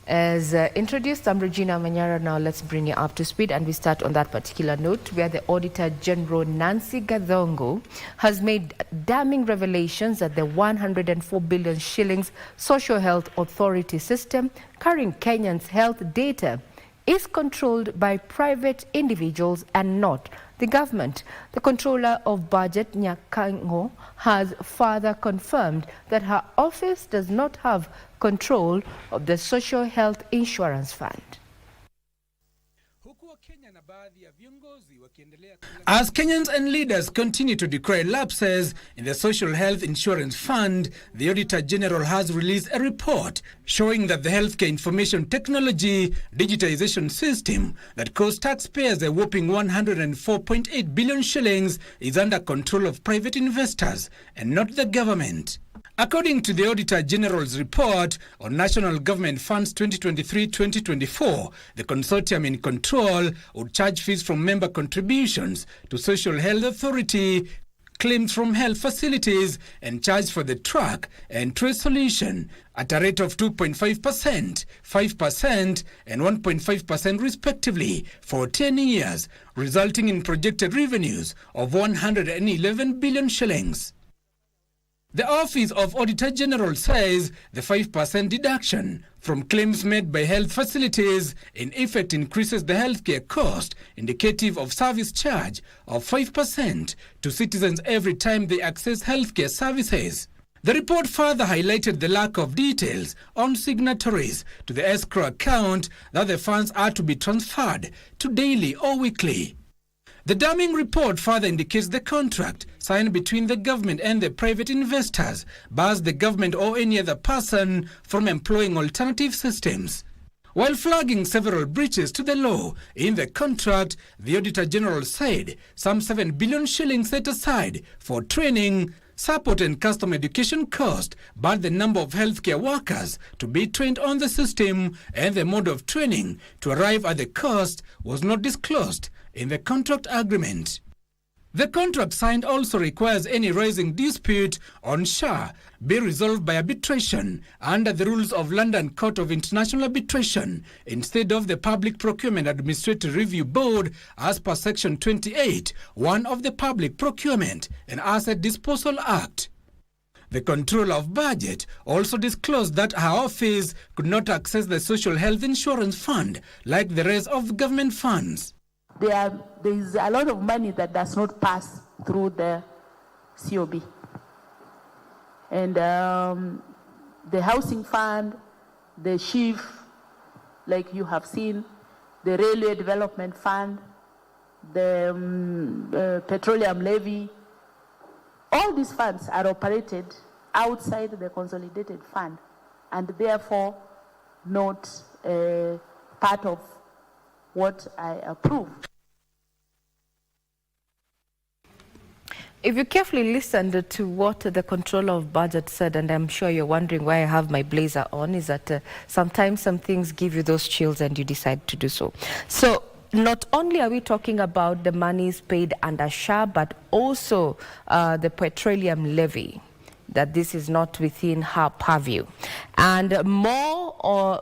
As introduced, I'm Regina Manyara. Now let's bring you up to speed, and we start on that particular note where the Auditor General Nancy Gathongo has made damning revelations that the 104 billion shillings Social Health Authority system carrying Kenyans' health data is controlled by private individuals and not the government. The Controller of Budget, Nyakango, has further confirmed that her office does not have control of the Social Health Insurance Fund. As Kenyans and leaders continue to decry lapses in the Social Health Insurance Fund, the Auditor General has released a report showing that the Healthcare Information Technology Digitization System that cost taxpayers a whopping 104.8 billion shillings is under control of private investors and not the government. According to the Auditor General's report on National Government Funds 2023-2024, the consortium in control would charge fees from member contributions to Social Health Authority, claims from health facilities, and charge for the track and trace solution at a rate of 2.5%, 5%, and 1.5% respectively for 10 years, resulting in projected revenues of 111 billion shillings. The Office of Auditor General says the 5% deduction from claims made by health facilities in effect increases the healthcare cost, indicative of service charge of 5% to citizens every time they access healthcare services. The report further highlighted the lack of details on signatories to the escrow account that the funds are to be transferred to daily or weekly. The damning report further indicates the contract signed between the government and the private investors bars the government or any other person from employing alternative systems. While flagging several breaches to the law in the contract, the Auditor General said some 7 billion shillings set aside for training, support and customer education cost, but the number of healthcare workers to be trained on the system and the mode of training to arrive at the cost was not disclosed in the contract agreement. The contract signed also requires any rising dispute on SHA be resolved by arbitration under the rules of London Court of International Arbitration instead of the Public Procurement Administrative Review Board as per Section 28(1) of the Public Procurement and Asset Disposal Act. The Controller of Budget also disclosed that her office could not access the Social Health Insurance Fund like the rest of government funds. There is a lot of money that does not pass through the COB. And the housing fund, the SHIF, like you have seen, the railway development fund, the petroleum levy, all these funds are operated outside the consolidated fund and therefore not part of what I approve. If you carefully listened to what the Controller of Budget said, and I'm sure you're wondering why I have my blazer on, is that sometimes some things give you those chills and you decide to do so. So not only are we talking about the monies paid under SHA, but also the petroleum levy, that this is not within her purview. And more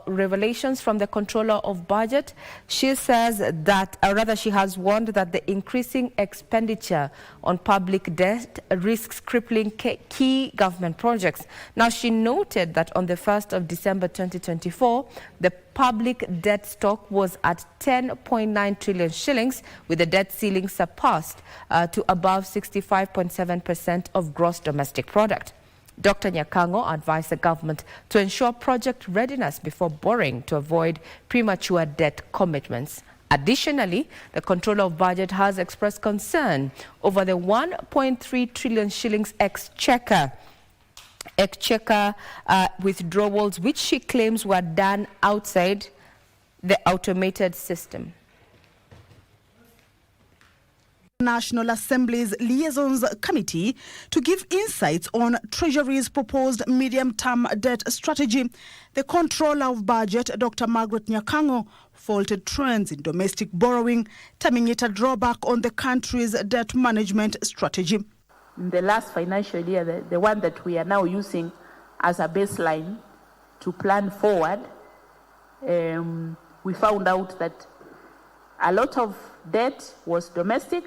revelations from the Controller of Budget. She says that, or rather she has warned that the increasing expenditure on public debt risks crippling key government projects. Now, she noted that on the 1st of December 2024, the public debt stock was at 10.9 trillion shillings, with the debt ceiling surpassed to above 65.7% of gross domestic product. Dr. Nyakango advised the government to ensure project readiness before borrowing to avoid premature debt commitments. Additionally, the Controller of Budget has expressed concern over the 1.3 trillion shillings exchequer withdrawals, which she claims were done outside the automated system. National Assembly's Liaisons Committee to give insights on Treasury's proposed medium-term debt strategy. The Controller of Budget, Dr. Margaret Nyakango, faulted trends in domestic borrowing, terming it a drawback on the country's debt management strategy. In the last financial year, the one that we are now using as a baseline to plan forward, we found out that a lot of debt was domestic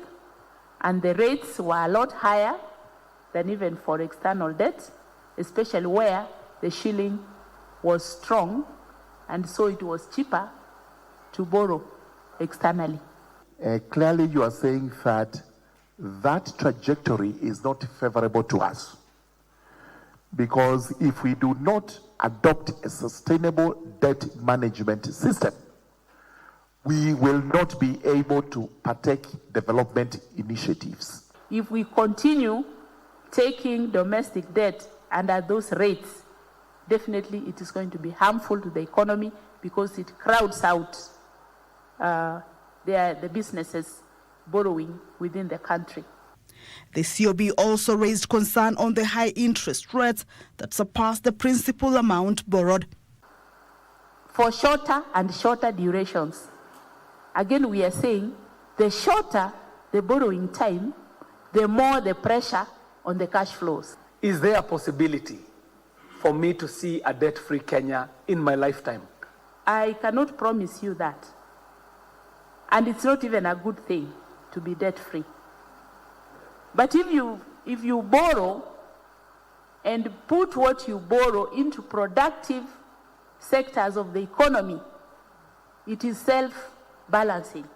and the rates were a lot higher than even for external debt, especially where the shilling was strong, and so it was cheaper to borrow externally. Clearly you are saying that that trajectory is not favorable to us, because if we do not adopt a sustainable debt management system, we will not be able to partake development initiatives. If we continue taking domestic debt under those rates, definitely it is going to be harmful to the economy because it crowds out the businesses borrowing within the country. The COB also raised concern on the high interest rates that surpass the principal amount borrowed. For shorter and shorter durations, again we are saying the shorter the borrowing time, the more the pressure on the cash flows. Is there a possibility for me to see a debt-free Kenya in my lifetime? I cannot promise you that. And it's not even a good thing to be debt-free. But if you borrow and put what you borrow into productive sectors of the economy, it is self-balancing.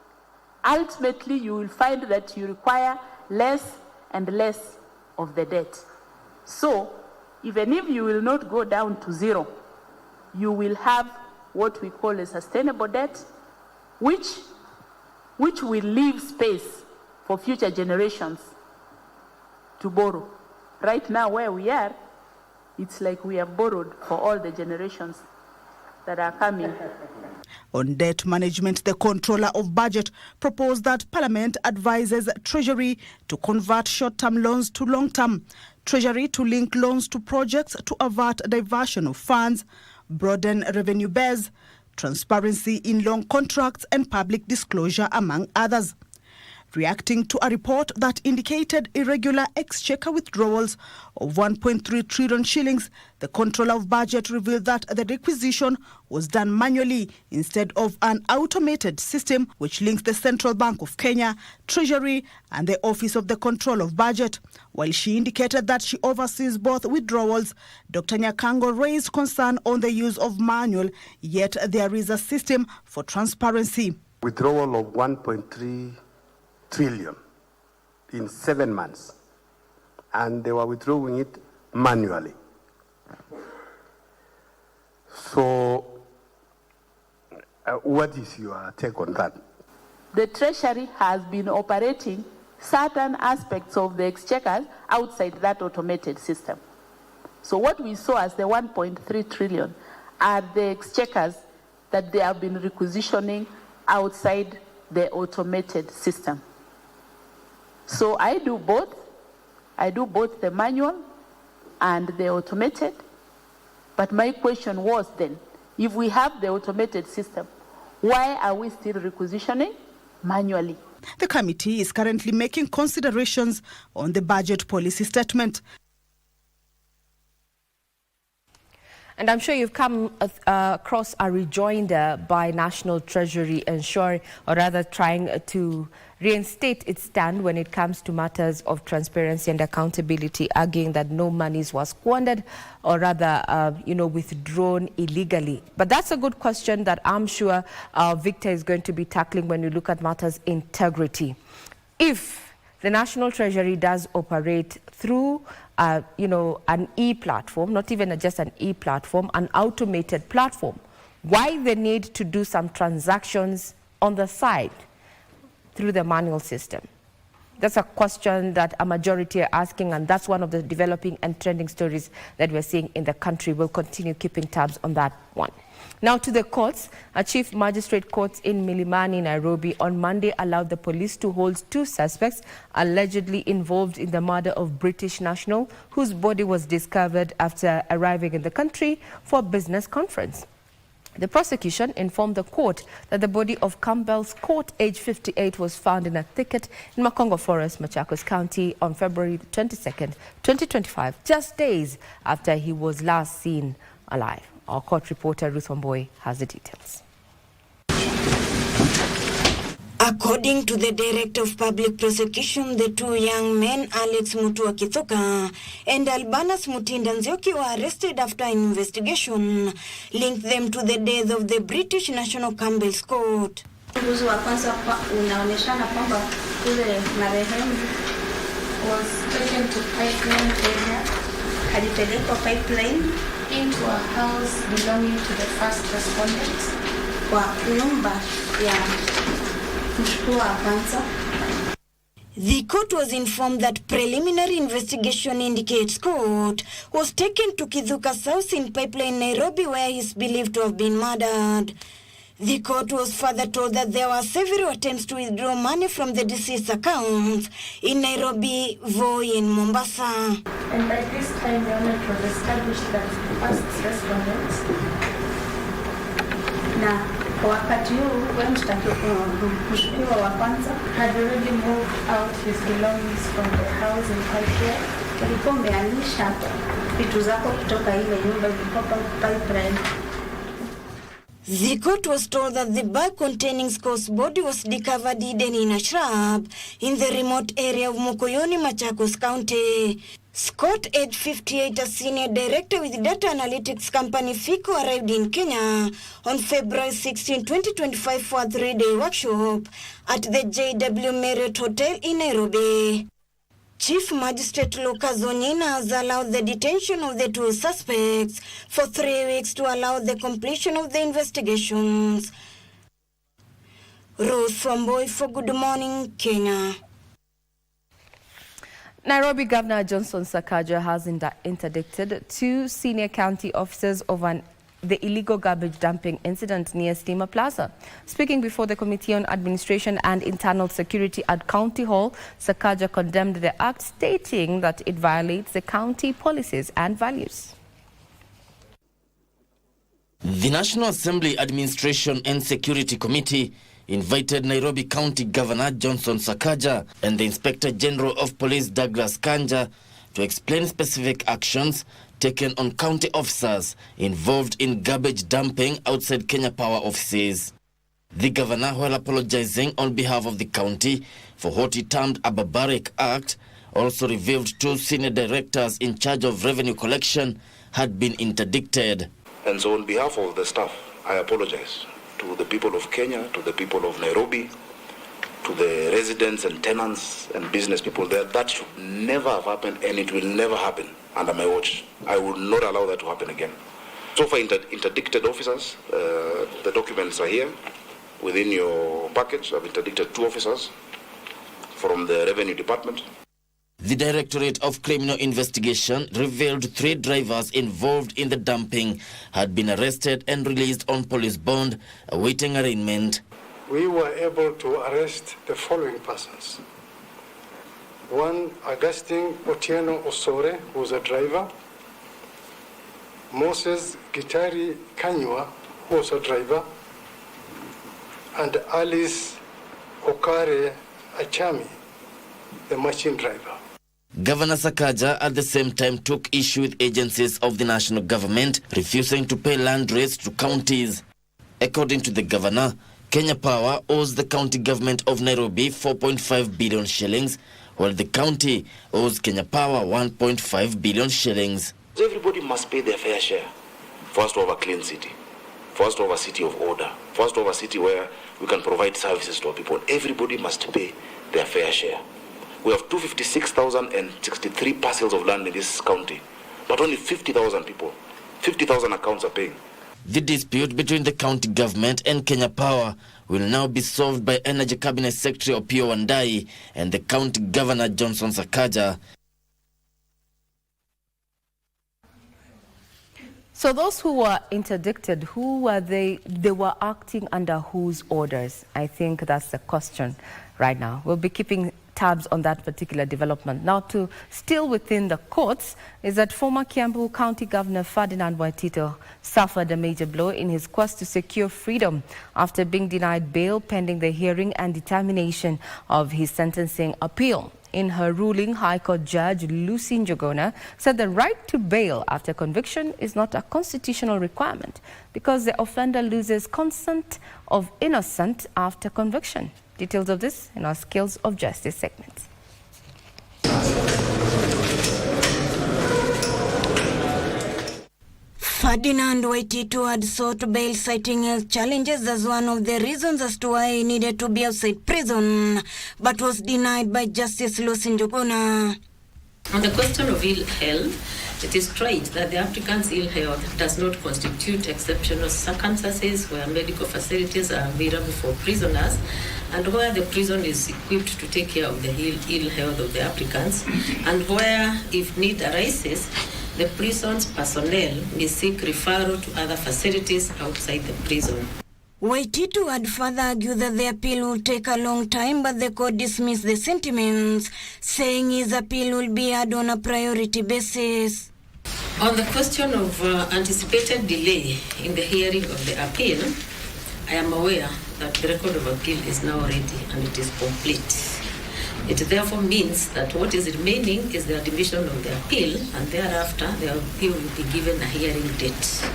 Ultimately, you will find that you require less and less of the debt. So, even if you will not go down to zero, you will have what we call a sustainable debt, which will leave space for future generations to borrow. Right now, where we are, it's like we have borrowed for all the generations that are coming. On debt management, the Controller of Budget proposed that Parliament advises Treasury to convert short-term loans to long-term, Treasury to link loans to projects to avert diversion of funds, broaden revenue base, transparency in loan contracts and public disclosure, among others. Reacting to a report that indicated irregular exchequer withdrawals of 1.3 trillion shillings, the Controller of Budget revealed that the requisition was done manually instead of an automated system which links the Central Bank of Kenya, Treasury and the Office of the Controller of Budget. While she indicated that she oversees both withdrawals, Dr. Nyakango raised concern on the use of manual, yet there is a system for transparency. Withdrawal of 1.3 trillion in 7 months, and they were withdrawing it manually. So what is your take on that? The Treasury has been operating certain aspects of the exchequer outside that automated system. So what we saw as the 1.3 trillion are the exchequers that they have been requisitioning outside the automated system. So I do both. I do both the manual and the automated. But my question was then, if we have the automated system, why are we still requisitioning manually? The committee is currently making considerations on the budget policy statement. And I'm sure you've come across a rejoinder by National Treasury ensuring, or rather trying to reinstate its stand when it comes to matters of transparency and accountability, arguing that no monies was squandered or rather, withdrawn illegally. But that's a good question that I'm sure Victor is going to be tackling when you look at matters integrity. If the National Treasury does operate through an e-platform, not even just an e-platform, an automated platform, why the need to do some transactions on the side through the manual system? That's a question that a majority are asking, and that's one of the developing and trending stories that we're seeing in the country. We'll continue keeping tabs on that one. Now to the courts. A chief magistrate court in Milimani, Nairobi, on Monday allowed the police to hold 2 suspects allegedly involved in the murder of British national whose body was discovered after arriving in the country for a business conference. The prosecution informed the court that the body of Campbell Scott, age 58, was found in a thicket in Makongo Forest, Machakos County on February 22nd, 2025, just days after he was last seen alive. Our court reporter Ruth Wamboi has the details. According to the Director of Public Prosecution, the two young men, Alex Mutua Kithuka and Albanas Mutinda Nzioki, were arrested after an investigation linked them to the death of the British National Campbell's Court. Uchunguzi wa kwanza unaonyeshana kwamba yule marehemu was taken to pipeline area, alipelekwa pipeline into a house belonging to the first respondent kwa nyumba ya mshukiwa wa kwanza. The court was informed that preliminary investigation indicates court was taken to Kithuka's house in Pipeline, Nairobi, where he is believed to have been murdered. The court was further told that there were several attempts to withdraw money from the deceased's accounts in Nairobi, Voi, and Mombasa. And by this time, the owner was established that the first respondent na kwa wakati huu mshukiwa wa kwanza had already moved out his belongings from the house in Pipeline. Alikuwa ameamisha vitu zako kutoka ile nyumba ilikuwa Pipeline. The court was told that the bag containing Scott's body was discovered hidden in a shrub in the remote area of Mokoyoni, Machakos County. Scott, age 58, a senior director with data analytics company FICO, arrived in Kenya on February 16, 2025 for a 3-day workshop at the JW Marriott Hotel in Nairobi. Chief Magistrate Lucas Onyina has allowed the detention of the two suspects for 3 weeks to allow the completion of the investigations. Ruth Wamboi for Good Morning, Kenya. Nairobi Governor Johnson Sakaja has interdicted 2 senior county officers over the illegal garbage dumping incident near Steamer Plaza. Speaking before the Committee on Administration and Internal Security at County Hall, Sakaja condemned the act, stating that it violates the county policies and values. The National Assembly Administration and Security Committee invited Nairobi County Governor Johnson Sakaja and the Inspector General of Police Douglas Kanja to explain specific actions taken on county officers involved in garbage dumping outside Kenya Power offices. The governor, while apologizing on behalf of the county for what he termed a barbaric act, also revealed 2 senior directors in charge of revenue collection had been interdicted. And so on behalf of the staff, I apologize to the people of Kenya, to the people of Nairobi, to the residents and tenants and business people there. That should never have happened, and it will never happen under my watch. I will not allow that to happen again. So for interdicted officers, the documents are here within your package. I've interdicted 2 officers from the Revenue Department. The Directorate of Criminal Investigation revealed 3 drivers involved in the dumping had been arrested and released on police bond, awaiting arraignment. We were able to arrest the following persons. 1, Augustine Otieno Osore, who was a driver. Moses Gitari Kanywa, who was a driver. And Alice Okare Achami, the machine driver. Governor Sakaja at the same time took issue with agencies of the national government refusing to pay land rates to counties. According to the governor, Kenya Power owes the county government of Nairobi 4.5 billion shillings, while the county owes Kenya Power 1.5 billion shillings. Everybody must pay their fair share for us to have a clean city, for us to have a city of order, for us to have a city where we can provide services to our people. Everybody must pay their fair share. We have 256,063 parcels of land in this county, but only 50,000 people, 50,000 accounts are paying. The dispute between the county government and Kenya Power will now be solved by Energy Cabinet Secretary Opiyo Wandayi and the county governor Johnson Sakaja. So those who were interdicted, who were they? They were acting under whose orders? I think that's the question right now. We'll be keeping tabs on that particular development. Now, to still within the courts, is that former Kiambu County Governor Ferdinand Waitito suffered a major blow in his quest to secure freedom after being denied bail pending the hearing and determination of his sentencing appeal. In her ruling, High Court Judge Lucy Njogona said the right to bail after conviction is not a constitutional requirement because the offender loses consent of innocent after conviction. Details of this in our Skills of Justice segment. Ferdinand Waititu had sought bail, citing health challenges as one of the reasons as to why he needed to be outside prison, but was denied by Justice Lucy Njogona. On the question of ill health, it is straight that the applicant's ill health does not constitute exceptional circumstances where medical facilities are available for prisoners and where the prison is equipped to take care of the ill health of the applicants, and where, if need arises, the prison's personnel may seek referral to other facilities outside the prison. Waititu had further argued that the appeal will take a long time, but the court dismissed the sentiments, saying his appeal will be heard on a priority basis. On the question of anticipated delay in the hearing of the appeal, I am aware that the record of appeal is now ready and it is complete. It therefore means that what is remaining is the admission of the appeal, and thereafter the appeal will be given a hearing date.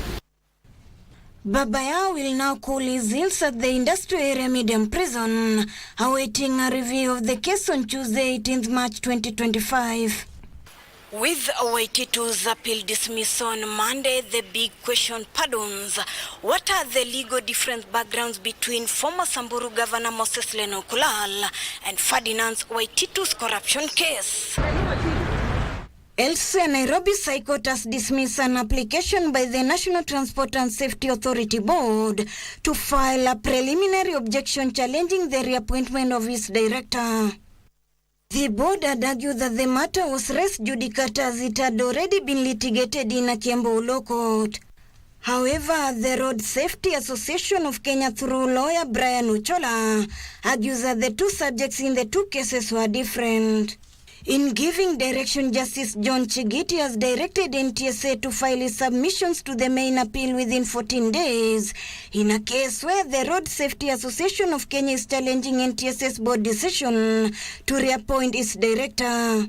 Babaya will now cool his heels at the Industrial Area Medium Prison, awaiting a review of the case on Tuesday, 18th March 2025. With Waititu's appeal dismissed on Monday, the big question pardons. What are the legal different backgrounds between former Samburu Governor Moses Leno Kulal and Ferdinand Waititu's corruption case? Elsewhere, Nairobi High Court has dismissed an application by the National Transport and Safety Authority Board to file a preliminary objection challenging the reappointment of its director. The board had argued that the matter was res judicata as it had already been litigated in a Kiambu Law Court. However, the Road Safety Association of Kenya, through lawyer Brian Uchola, argues that the two subjects in the two cases were different. In giving direction, Justice John Chigiti has directed NTSA to file its submissions to the main appeal within 14 days, in a case where the Road Safety Association of Kenya is challenging NTSA's board decision to reappoint its director.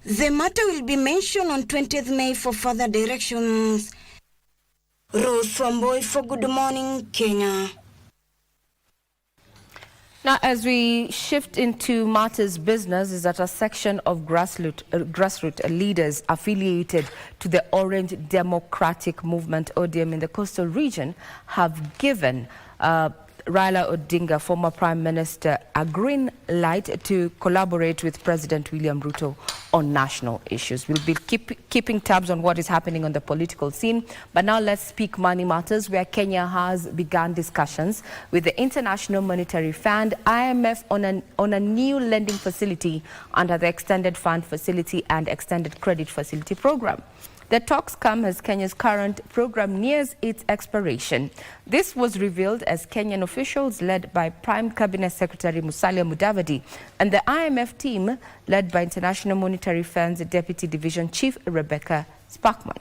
The matter will be mentioned on 20th May for further directions. Rose Wamboi for Good Morning, Kenya. Now, as we shift into matters business, is that a section of grassroots leaders affiliated to the Orange Democratic Movement, ODM, in the coastal region have given Raila Odinga, former Prime Minister, a green light to collaborate with President William Ruto on national issues. We'll be keeping tabs on what is happening on the political scene. But now let's speak money matters, where Kenya has begun discussions with the International Monetary Fund, IMF, on a new lending facility under the Extended Fund Facility and Extended Credit Facility program. The talks come as Kenya's current program nears its expiration. This was revealed as Kenyan officials led by Prime Cabinet Secretary Musalia Mudavadi and the IMF team led by International Monetary Fund's Deputy Division Chief Rebecca Sparkman.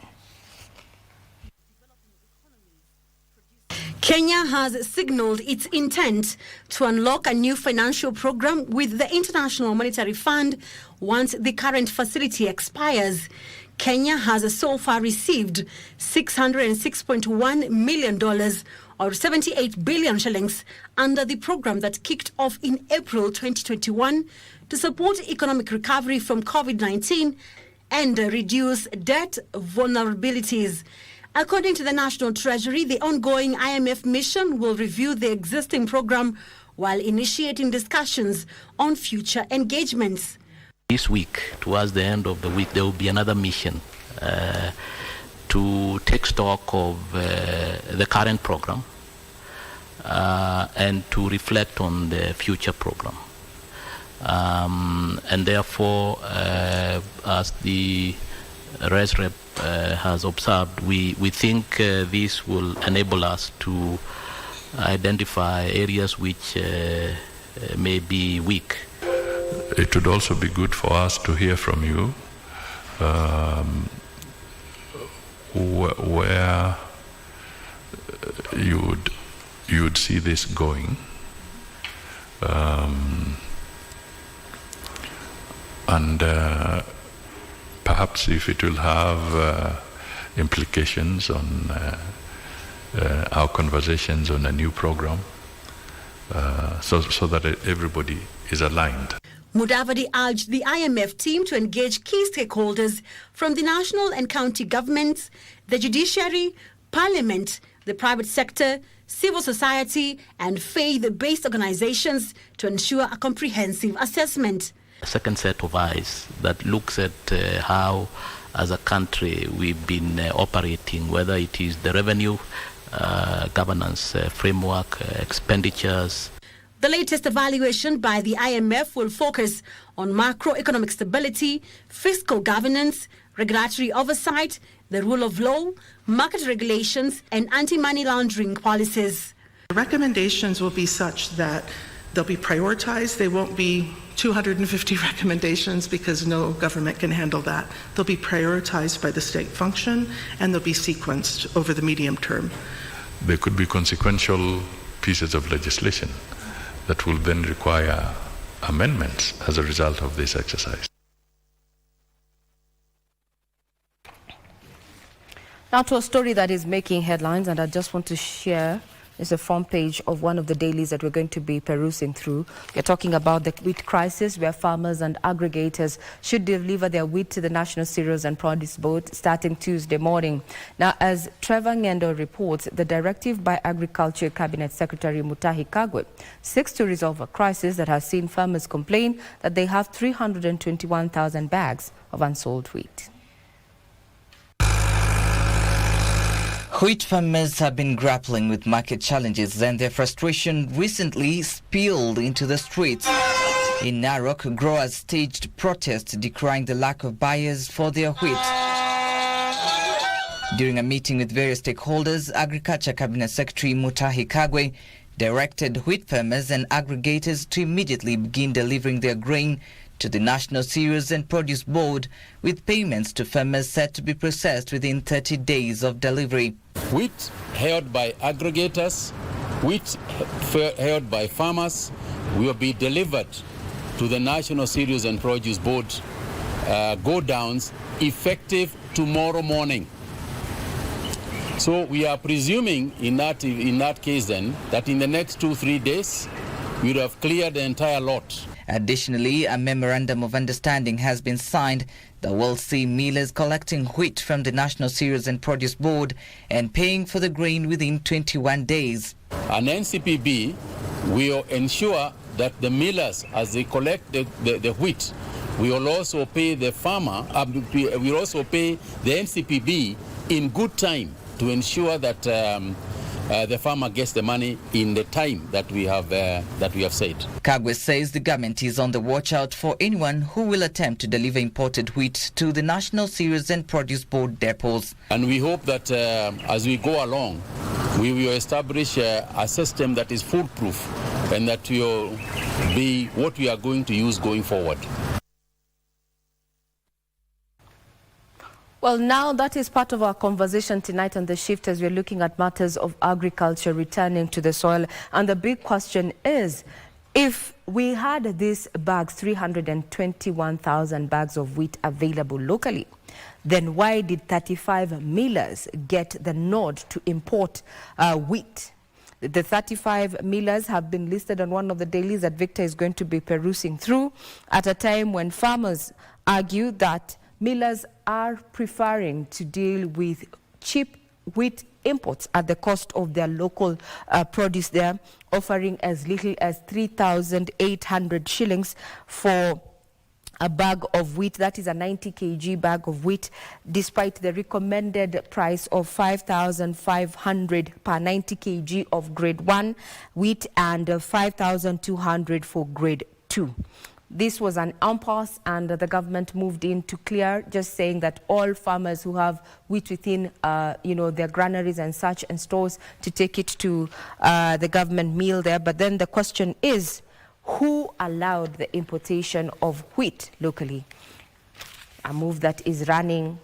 Kenya has signaled its intent to unlock a new financial program with the International Monetary Fund once the current facility expires. Kenya has so far received $606.1 million, or 78 billion shillings, under the program that kicked off in April 2021 to support economic recovery from COVID-19 and reduce debt vulnerabilities. According to the National Treasury, the ongoing IMF mission will review the existing program while initiating discussions on future engagements. This week, towards the end of the week, there will be another mission to take stock of the current program and to reflect on the future program. And therefore, as the Res Rep has observed, we think this will enable us to identify areas which may be weak. It would also be good for us to hear from you where you would see this going. And perhaps if it will have implications on our conversations on a new program, so that everybody is aligned. Mudavadi urged the IMF team to engage key stakeholders from the national and county governments, the judiciary, parliament, the private sector, civil society and faith-based organizations to ensure a comprehensive assessment. A second set of eyes that looks at how, as a country, we've been operating, whether it is the revenue, governance framework, expenditures. The latest evaluation by the IMF will focus on macroeconomic stability, fiscal governance, regulatory oversight, the rule of law, market regulations, and anti-money laundering policies. The recommendations will be such that they'll be prioritized. They won't be 250 recommendations because no government can handle that. They'll be prioritized by the state function and they'll be sequenced over the medium term. There could be consequential pieces of legislation that will then require amendments as a result of this exercise. Now to a story that is making headlines, and I just want to share. It's the front page of one of the dailies that we're going to be perusing through. We're talking about the wheat crisis, where farmers and aggregators should deliver their wheat to the National Cereals and Produce Board starting Tuesday morning. Now, as Trevor Ngendo reports, the directive by Agriculture Cabinet Secretary Mutahi Kagwe seeks to resolve a crisis that has seen farmers complain that they have 321,000 bags of unsold wheat. Wheat farmers have been grappling with market challenges, and their frustration recently spilled into the streets. In Narok, growers staged protests decrying the lack of buyers for their wheat. During a meeting with various stakeholders, Agriculture Cabinet Secretary Mutahi Kagwe directed wheat farmers and aggregators to immediately begin delivering their grain to the National Cereals and Produce Board, with payments to farmers set to be processed within 30 days of delivery. Wheat held by aggregators, wheat held by farmers will be delivered to the National Cereals and Produce Board go-downs effective tomorrow morning. So we are presuming in that case then that in the next 2-3 days we would have cleared the entire lot. Additionally, a memorandum of understanding has been signed that will see millers collecting wheat from the National Cereals and Produce Board and paying for the grain within 21 days. An NCPB will ensure that the millers, as they collect the wheat, will also pay the farmer, will also pay the NCPB in good time to ensure that the farmer gets the money in the time that we have said. Kagwe says the government is on the watch out for anyone who will attempt to deliver imported wheat to the National Cereals and Produce Board depots. And we hope that as we go along, we will establish a system that is foolproof and that will be what we are going to use going forward. Well, now that is part of our conversation tonight on The Shift, as we're looking at matters of agriculture returning to the soil. And the big question is, if we had these bags, 321,000 bags of wheat available locally, then why did 35 millers get the nod to import wheat? The 35 millers have been listed on one of the dailies that Victor is going to be perusing through at a time when farmers argue that millers are preferring to deal with cheap wheat imports at the cost of their local produce there, offering as little as 3,800 shillings for a bag of wheat. That is a 90 kg bag of wheat, despite the recommended price of 5,500 per 90 kg of grade 1 wheat and 5,200 for grade 2. This was an impasse, and the government moved in to clear, just saying that all farmers who have wheat within, their granaries and such and stores, to take it to the government mill there. But then the question is, who allowed the importation of wheat locally? A move that is running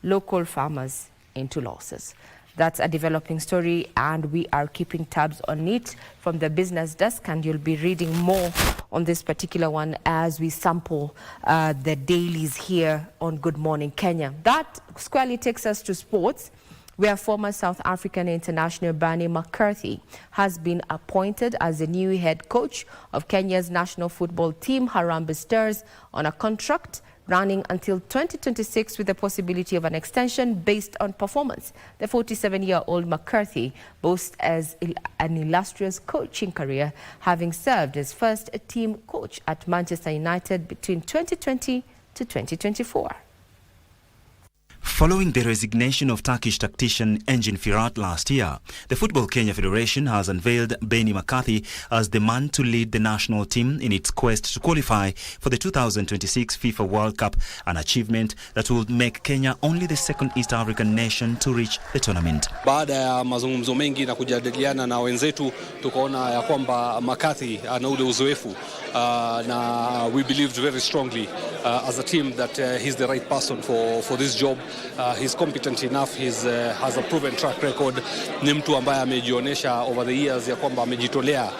local farmers into losses. That's a developing story, and we are keeping tabs on it from the business desk, and you'll be reading more on this particular one as we sample the dailies here on Good Morning Kenya. That squarely takes us to sports, where former South African international Barney McCarthy has been appointed as the new head coach of Kenya's national football team, Harambee Stars, on a contract running until 2026 with the possibility of an extension based on performance. The 47-year-old McCarthy boasts as an illustrious coaching career, having served as first team coach at Manchester United between 2020 to 2024. Following the resignation of Turkish tactician Engin Firat last year, the Football Kenya Federation has unveiled Barney McCarthy as the man to lead the national team in its quest to qualify for the 2026 FIFA World Cup, an achievement that would make Kenya only the second East African nation to reach the tournament. Baada ya mazungumzo mengi na kujadiliana na wenzetu, tukaona ya kwamba McCarthy ana ule uzoefu na we believed very strongly as a team that he's the right person for this job. He's competent enough, has a proven track record. Ni mtu ambaye amejionyesha over the years ya kwamba amejitolea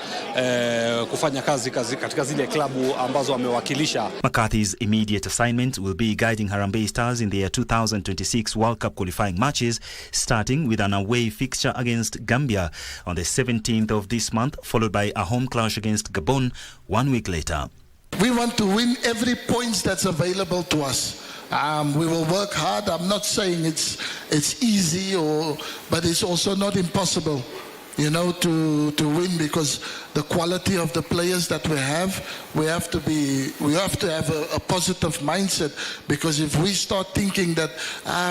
kufanya kazi katika zile klabu ambazo amewakilisha. McCarthy's immediate assignment will be guiding Harambee Stars in their 2026 World Cup qualifying matches, starting with an away fixture against Gambia on the 17th of this month, followed by a home clash against Gabon 1 week later. We want to win every point that's available to us. We will work hard. I'm not saying it's easy, but it's also not impossible, you know, to win, because the quality of the players that we have to have a positive mindset, because if we start thinking that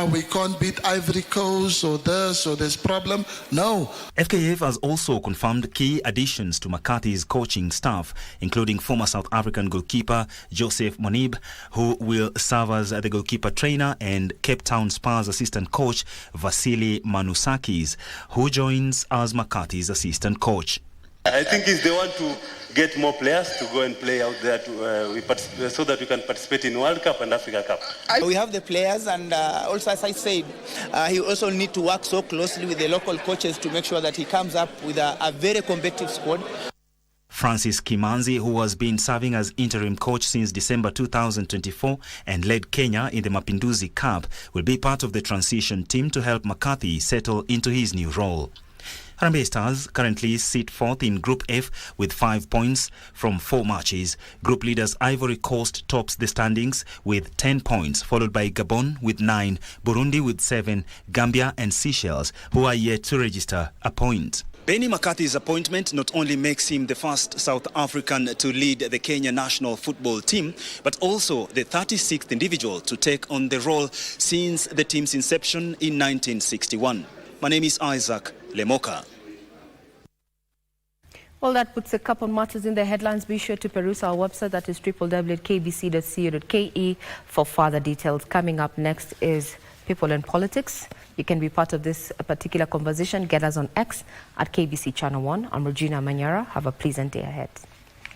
we can't beat Ivory Coast or this problem, no. FKF has also confirmed key additions to McCarthy's coaching staff, including former South African goalkeeper Joseph Monib, who will serve as the goalkeeper trainer, and Cape Town Spurs assistant coach Vasily Manusakis, who joins as McCarthy's assistant coach. I think he's the one to get more players to go and play out there so that we can participate in World Cup and Africa Cup. We have the players, and also, as I said, he also need to work so closely with the local coaches to make sure that he comes up with a very competitive squad. Francis Kimanzi, who has been serving as interim coach since December 2024 and led Kenya in the Mapinduzi Cup, will be part of the transition team to help McCarthy settle into his new role. Harambee Stars currently sit fourth in Group F with 5 points from 4 matches. Group leaders Ivory Coast tops the standings with 10 points, followed by Gabon with 9, Burundi with 7, Gambia and Seychelles, who are yet to register a point. Barney McCarthy's appointment not only makes him the first South African to lead the Kenya national football team, but also the 36th individual to take on the role since the team's inception in 1961. My name is Isaac Lemoka. Well, that puts a couple matters in the headlines. Be sure to peruse our website, that is www.kbc.co.ke, for further details. Coming up next is People and Politics. You can be part of this particular conversation. Get us on X at KBC Channel 1. I'm Regina Manyara. Have a pleasant day ahead.